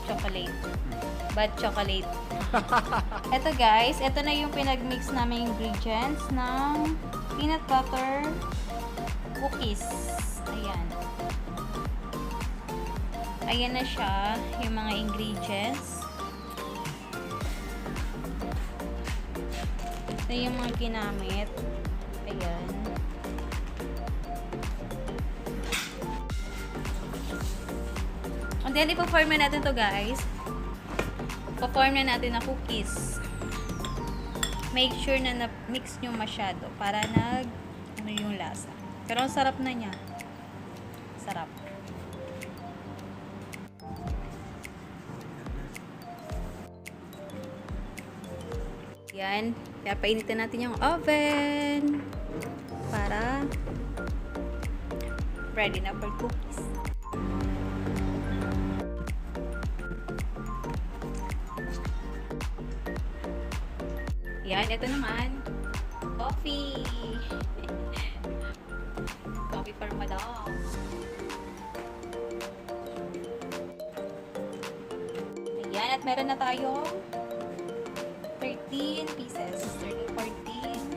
chocolate. Bad chocolate. Ito guys, ito na yung pinag-mix namin ingredients ng peanut butter cookies. Ayan. Ayan na siya, yung mga ingredients. Ito yung mga ginamit. Ayan. And then, ipo-form na natin to guys. Ipo-form na natin na cookies. Make sure na na-mix nyo masyado para ano yung lasa. Pero ang sarap na niya. Sarap. Yan. Kaya painitin natin yung oven para ready na for cookies. Yan, ito naman. Coffee. Coffee for madam. Ayan, at meron na tayong 13 pieces. 13, 14.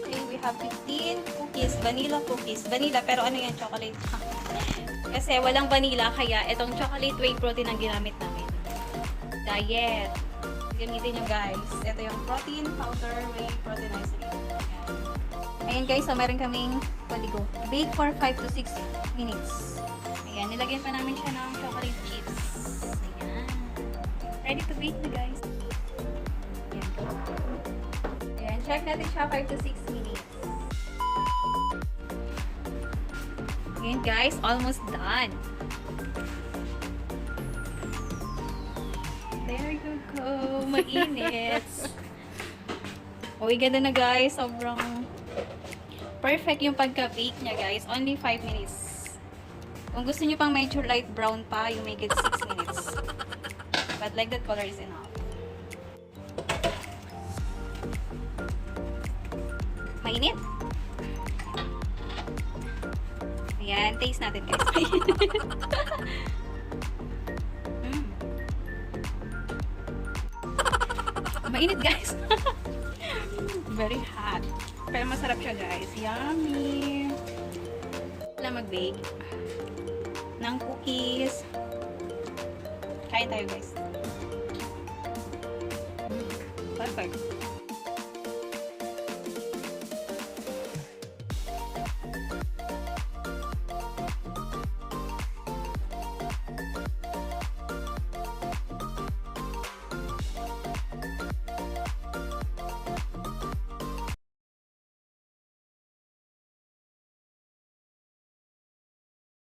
Okay, we have 15 cookies. Vanilla cookies. Vanilla, pero ano yan? Chocolate. Kasi walang vanilla, kaya itong chocolate whey protein ang ginamit namin. Diet. Gamitin nyo guys. Ito yung protein powder whey proteinized. Ayan guys, so meron kaming paligo. Bake for 5 to 6 minutes. Ayan, nilagyan pa namin siya ng chocolate chips. Ayan. Ready to bake na guys. Ayan. Ayan, check natin siya 5 to 6 minutes. Ayan guys, almost done. There you go. Mainit. Uy, ganda na guys. Sobrang perfect yung pagka-bake niya guys. Only 5 minutes. Kung gusto niyo pang medyo light brown pa, you make it 6 minutes. But like that color is enough. Mainit? Ayan, taste natin guys. Mainit guys. Very hot. Pero masarap siya guys. Yummy. Wala mag-bake ng cookies. Kain tayo guys. Perfect.